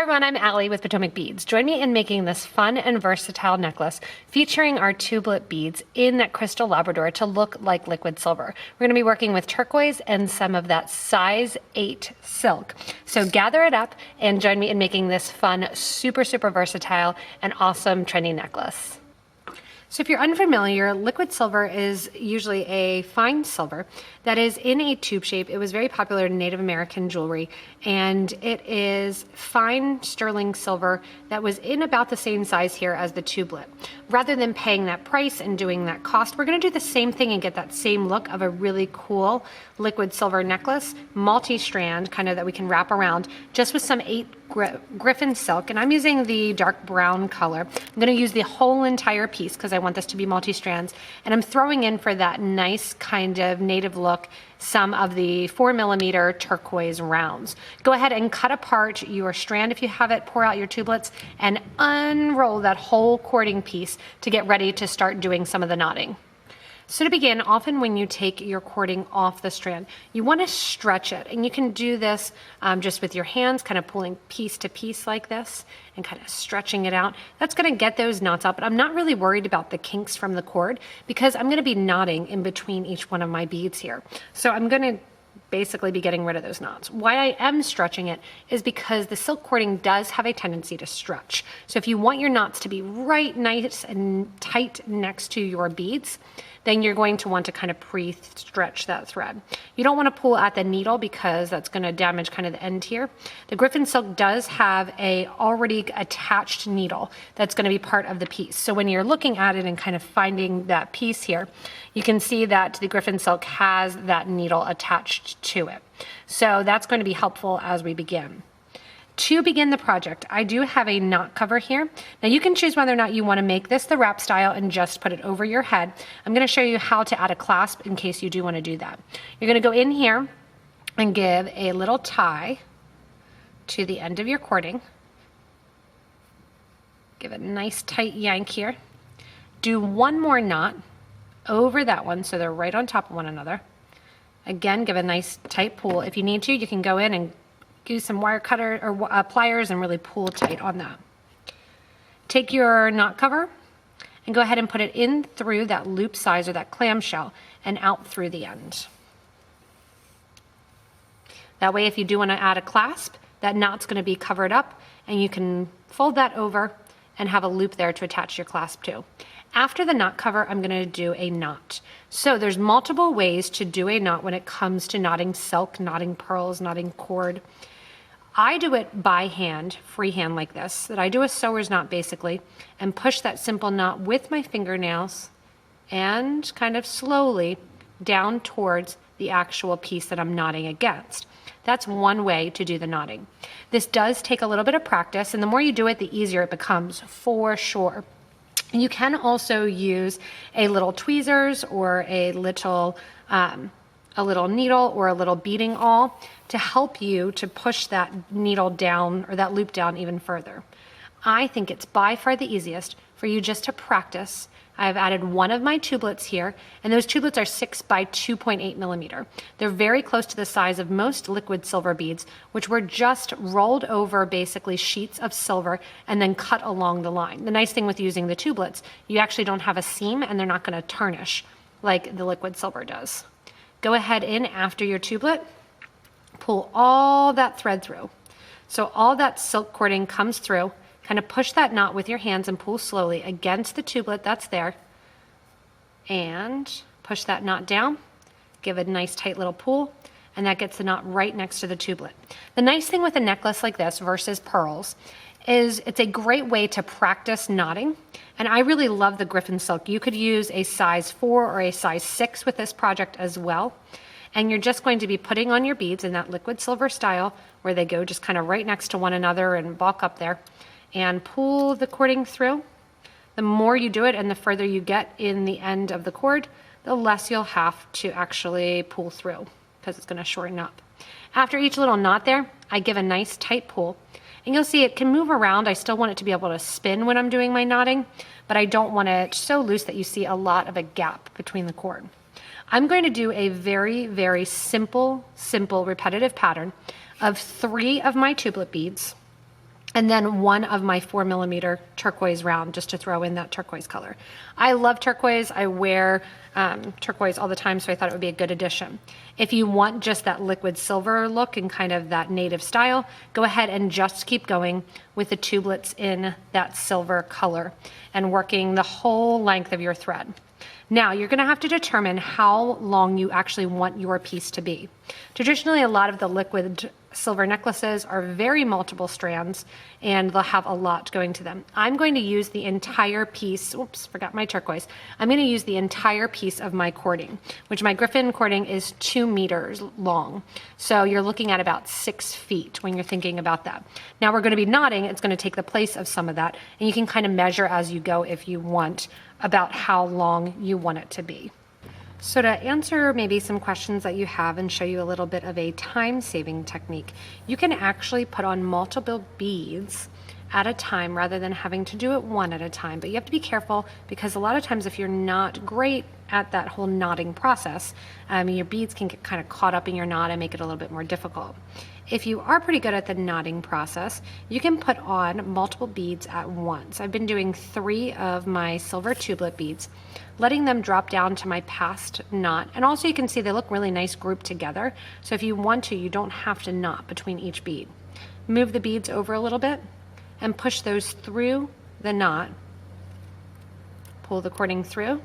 everyone, I'm Allie with PotomacBeads. Join me in making this fun and versatile necklace featuring our Tubelet beads in that crystal Labrador to look like liquid silver. We're going to be working with turquoise and some of that size 8 silk. So gather it up and join me in making this fun, super versatile and awesome trendy necklace. So if you're unfamiliar, liquid silver is usually a fine silver that is in a tube shape. It was very popular in Native American jewelry, and it is fine sterling silver that was in about the same size here as the tubelet. Rather than paying that price and doing that cost, we're going to do the same thing and get that same look of a really cool liquid silver necklace, multi-strand kind of that we can wrap around, just with some 8 Griffin silk, and I'm using the dark brown color. I'm going to use the whole entire piece because I want this to be multi-strands, and I'm throwing in for that nice kind of native look some of the 4mm turquoise rounds. Go ahead and cut apart your strand if you have it, pour out your tubelets, and unroll that whole cording piece to get ready to start doing some of the knotting. So to begin, often when you take your cording off the strand, you want to stretch it, and you can do this just with your hands, kind of pulling piece to piece like this and kind of stretching it out. That's going to get those knots out, but I'm not really worried about the kinks from the cord because I'm going to be knotting in between each one of my beads here. So I'm going to basically be getting rid of those knots. Why I am stretching it is because the silk cording does have a tendency to stretch. So if you want your knots to be right nice and tight next to your beads, then you're going to want to kind of pre-stretch that thread. You don't want to pull at the needle because that's going to damage kind of the end here. The Griffin silk does have a already attached needle that's going to be part of the piece. So when you're looking at it and kind of finding that piece here, you can see that the Griffin silk has that needle attached to it. So that's going to be helpful as we begin. To begin the project, I do have a knot cover here. Now you can choose whether or not you want to make this the wrap style and just put it over your head. I'm going to show you how to add a clasp in case you do want to do that. You're going to go in here and give a little tie to the end of your cording. Give it a nice tight yank here. Do one more knot over that one so they're right on top of one another. Again, give a nice tight pull. If you need to, you can go in and use some wire cutter or pliers and really pull tight on that. Take your knot cover and go ahead and put it in through that loop size or that clamshell and out through the end. That way, if you do want to add a clasp, that knot's going to be covered up and you can fold that over and have a loop there to attach your clasp to. After the knot cover, I'm going to do a knot. So there's multiple ways to do a knot when it comes to knotting silk, knotting pearls, knotting cord. I do it by hand, freehand like this, that I do a sewer's knot basically, and push that simple knot with my fingernails and kind of slowly down towards the actual piece that I'm knotting against. That's one way to do the knotting. This does take a little bit of practice, and the more you do it, the easier it becomes for sure. You can also use a little tweezers or a little needle or a little beading awl to help you to push that needle down or that loop down even further. I think it's by far the easiest for you just to practice. I've added one of my tubelets here, and those tubelets are 6 by 2.8mm. They're very close to the size of most liquid silver beads, which were just rolled over basically sheets of silver and then cut along the line. The nice thing with using the tubelets, you actually don't have a seam and they're not going to tarnish like the liquid silver does. Go ahead in after your tubelet, pull all that thread through. So all that silk cording comes through. Kind of push that knot with your hands and pull slowly against the tubelet that's there. And push that knot down. Give it a nice tight little pull. And that gets the knot right next to the tubelet. The nice thing with a necklace like this versus pearls is it's a great way to practice knotting. And I really love the Griffin silk. You could use a size 4 or a size 6 with this project as well. And you're just going to be putting on your beads in that liquid silver style where they go just kind of right next to one another and bulk up there. And pull the cording through. The more you do it and the further you get in the end of the cord, the less you'll have to actually pull through because it's going to shorten up. After each little knot there, I give a nice tight pull. And you'll see it can move around. I still want it to be able to spin when I'm doing my knotting, but I don't want it so loose that you see a lot of a gap between the cord. I'm going to do a very simple repetitive pattern of 3 of my tubelet beads and then one of my 4mm turquoise round, just to throw in that turquoise color. I love turquoise. I wear turquoise all the time, so I thought it would be a good addition. If you want just that liquid silver look and kind of that native style, go ahead and just keep going with the tubelets in that silver color and working the whole length of your thread. Now you're going to have to determine how long you actually want your piece to be. Traditionally, a lot of the liquid silver necklaces are very multiple strands and they'll have a lot going to them. I'm going to use the entire piece, oops, forgot my turquoise. I'm going to use the entire piece of my cording, which my Griffin cording is 2 meters long. So you're looking at about 6 feet when you're thinking about that. Now we're going to be knotting, it's going to take the place of some of that, and you can kind of measure as you go if you want about how long you want it to be. So to answer maybe some questions that you have and show you a little bit of a time-saving technique, you can actually put on multiple beads at a time rather than having to do it one at a time. But you have to be careful because a lot of times if you're not great at that whole knotting process, your beads can get kind of caught up in your knot and make it a little bit more difficult. If you are pretty good at the knotting process, you can put on multiple beads at once. I've been doing 3 of my silver tubelet beads, letting them drop down to my past knot. And also you can see they look really nice grouped together. So if you want to, you don't have to knot between each bead. Move the beads over a little bit and push those through the knot. Pull the cording through.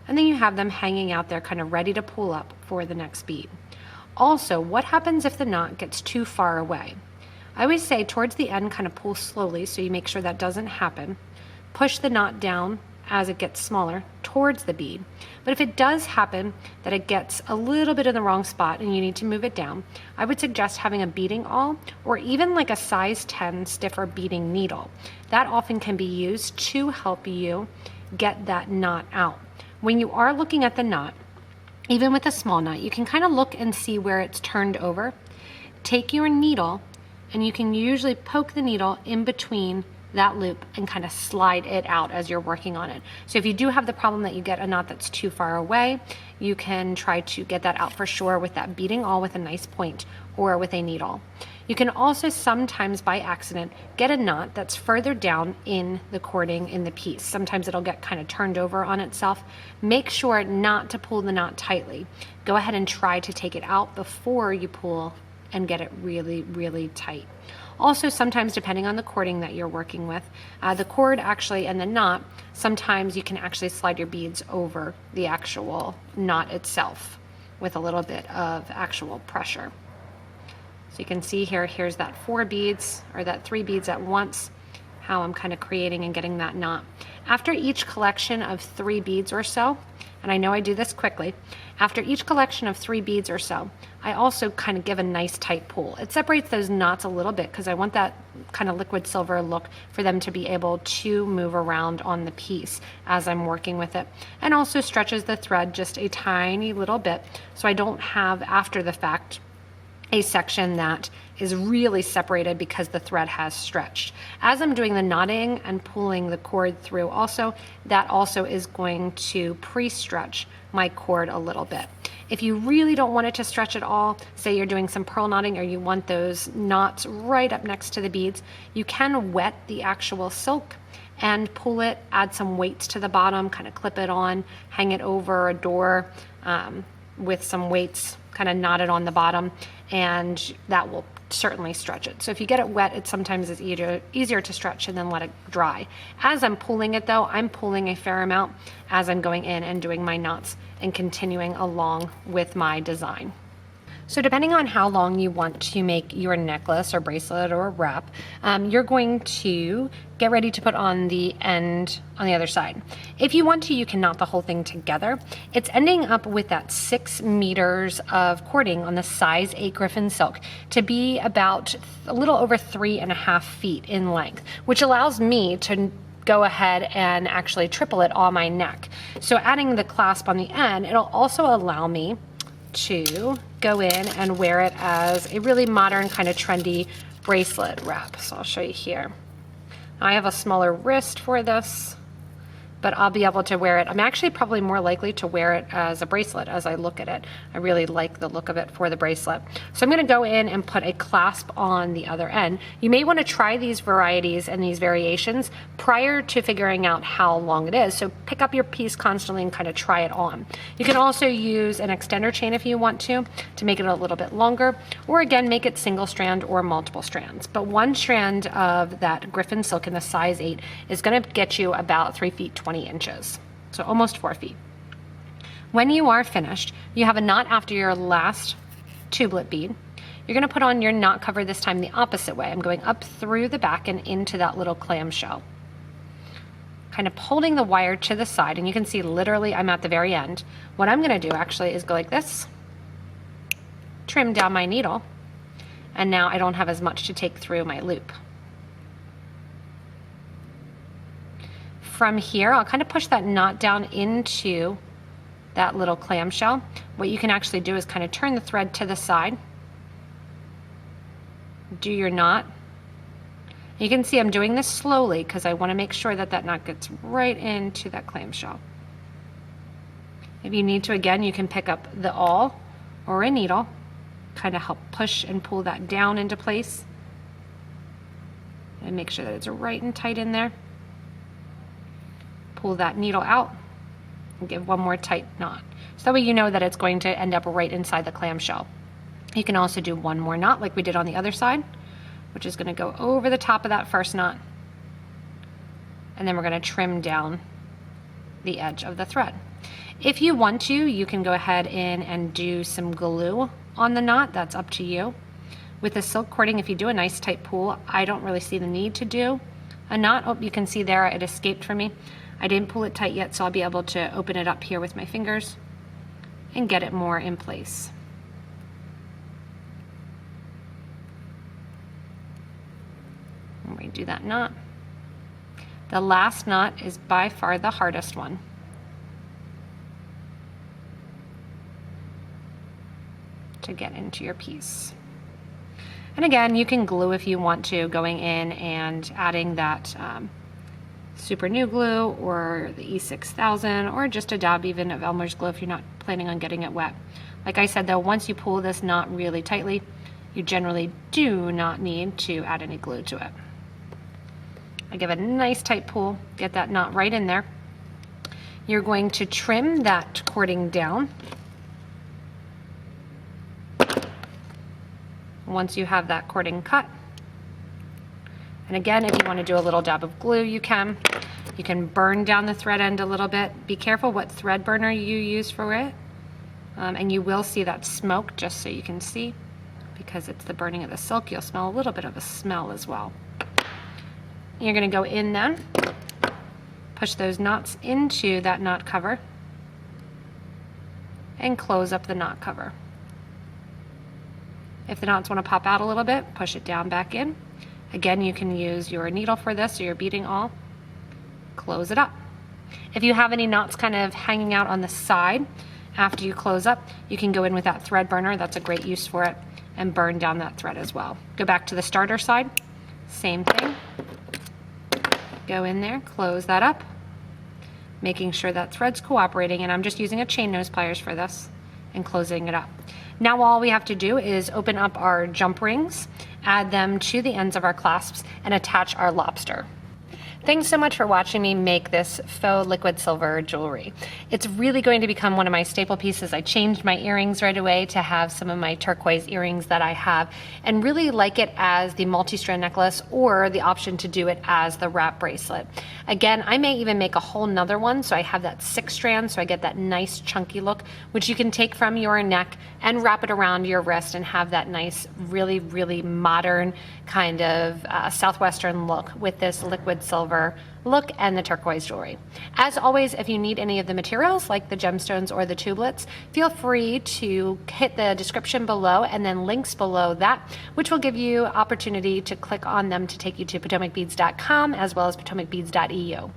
And then you have them hanging out there kind of ready to pull up for the next bead. Also, what happens if the knot gets too far away? I always say towards the end, kind of pull slowly so you make sure that doesn't happen. Push the knot down as it gets smaller towards the bead. But if it does happen that it gets a little bit in the wrong spot and you need to move it down, I would suggest having a beading awl or even like a size 10 stiffer beading needle. That often can be used to help you get that knot out. When you are looking at the knot, even with a small knot, you can kind of look and see where it's turned over. Take your needle and you can usually poke the needle in between that loop and kind of slide it out as you're working on it. So if you do have the problem that you get a knot that's too far away, you can try to get that out for sure with that beading awl with a nice point or with a needle. You can also sometimes by accident get a knot that's further down in the cording in the piece. Sometimes it'll get kind of turned over on itself. Make sure not to pull the knot tightly. Go ahead and try to take it out before you pull and get it really, really tight. Also, sometimes depending on the cording that you're working with, the cord actually and the knot, sometimes you can actually slide your beads over the actual knot itself with a little bit of actual pressure. So you can see here, here's that 4 beads or that 3 beads at once, how I'm kind of creating and getting that knot. After each collection of 3 beads or so, and I know I do this quickly, after each collection of 3 beads or so, I also kind of give a nice tight pull. It separates those knots a little bit because I want that kind of liquid silver look for them to be able to move around on the piece as I'm working with it. And also stretches the thread just a tiny little bit so I don't have after the fact a section that is really separated because the thread has stretched. As I'm doing the knotting and pulling the cord through also, that also is going to pre-stretch my cord a little bit. If you really don't want it to stretch at all, say you're doing some pearl knotting or you want those knots right up next to the beads, you can wet the actual silk and pull it, add some weights to the bottom, kind of clip it on, hang it over a door with some weights kind of knotted on the bottom, and that will certainly stretch it. So if you get it wet, it sometimes is easier to stretch and then let it dry. As I'm pulling it though, I'm pulling a fair amount as I'm going in and doing my knots and continuing along with my design. So depending on how long you want to make your necklace or bracelet or wrap, you're going to get ready to put on the end on the other side. If you want to, you can knot the whole thing together. It's ending up with that 6 meters of cording on the size 8 Griffin silk to be about a little over 3.5 feet in length, which allows me to go ahead and actually triple it on my neck. So adding the clasp on the end, it'll also allow me to go in and wear it as a really modern kind of trendy bracelet wrap. So I'll show you here. I have a smaller wrist for this, but I'll be able to wear it. I'm actually probably more likely to wear it as a bracelet as I look at it. I really like the look of it for the bracelet. So I'm going to go in and put a clasp on the other end. You may want to try these varieties and these variations prior to figuring out how long it is. So pick up your piece constantly and kind of try it on. You can also use an extender chain if you want to make it a little bit longer, or again, make it single strand or multiple strands. But one strand of that Griffin silk in the size 8 is going to get you about 3 feet 20 inches, so almost 4 feet. When you are finished, you have a knot after your last tubelet bead. You're going to put on your knot cover this time the opposite way. I'm going up through the back and into that little clamshell, kind of holding the wire to the side, and you can see literally I'm at the very end. What I'm going to do actually is go like this, trim down my needle, and now I don't have as much to take through my loop. From here, I'll kind of push that knot down into that little clamshell. What you can actually do is kind of turn the thread to the side, do your knot. You can see I'm doing this slowly because I want to make sure that that knot gets right into that clamshell. If you need to, again, you can pick up the awl or a needle, kind of help push and pull that down into place and make sure that it's right and tight in there. Pull that needle out and give one more tight knot. So that way you know that it's going to end up right inside the clamshell. You can also do one more knot like we did on the other side, which is going to go over the top of that first knot. And then we're going to trim down the edge of the thread. If you want to, you can go ahead in and do some glue on the knot. That's up to you. With the silk cording, if you do a nice tight pull, I don't really see the need to do a knot. Oh, you can see there it escaped from me. I didn't pull it tight yet, so I'll be able to open it up here with my fingers and get it more in place. And we do that knot. The last knot is by far the hardest one. To get into your piece. And again, you can glue if you want to, going in and adding that super new glue or the E6000 or just a dab even of Elmer's glue if you're not planning on getting it wet. Like I said though, once you pull this knot really tightly, you generally do not need to add any glue to it. I give it a nice tight pull, get that knot right in there. You're going to trim that cording down. Once you have that cording cut. And again, if you want to do a little dab of glue, you can. You can burn down the thread end a little bit. Be careful what thread burner you use for it. And you will see that smoke, just so you can see, because it's the burning of the silk. You'll smell a little bit of a smell as well. You're going to go in then, push those knots into that knot cover, and close up the knot cover. If the knots want to pop out a little bit, push it down back in. Again, you can use your needle for this or your beading awl. Close it up. If you have any knots kind of hanging out on the side after you close up, you can go in with that thread burner. That's a great use for it, and burn down that thread as well. Go back to the starter side, same thing. Go in there, close that up, making sure that thread's cooperating, and I'm just using a chain nose pliers for this and closing it up. Now all we have to do is open up our jump rings, add them to the ends of our clasps, and attach our lobster. Thanks so much for watching me make this faux liquid silver jewelry. It's really going to become one of my staple pieces. I changed my earrings right away to have some of my turquoise earrings that I have, and really like it as the multi-strand necklace or the option to do it as the wrap bracelet. Again, I may even make a whole nother one so I have that 6 strand so I get that nice chunky look, which you can take from your neck and wrap it around your wrist and have that nice, really, really modern kind of Southwestern look with this liquid silver look and the turquoise jewelry. As always, if you need any of the materials like the gemstones or the tubelets, feel free to hit the description below and then links below that, which will give you opportunity to click on them to take you to PotomacBeads.com as well as PotomacBeads.eu.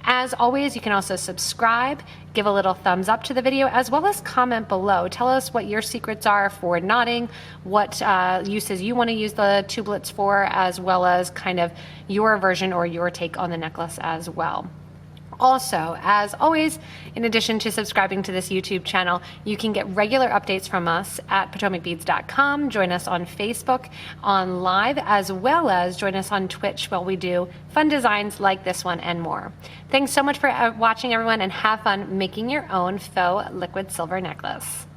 As always, you can also subscribe, give a little thumbs up to the video, as well as comment below. Tell us what your secrets are for knotting, what uses you want to use the tubelets for, as well as kind of your version or your take on the necklace as well. Also, as always, in addition to subscribing to this YouTube channel, you can get regular updates from us at PotomacBeads.com. Join us on Facebook, on live, as well as join us on Twitch while we do fun designs like this one and more. Thanks so much for watching, everyone, and have fun making your own faux liquid silver necklace.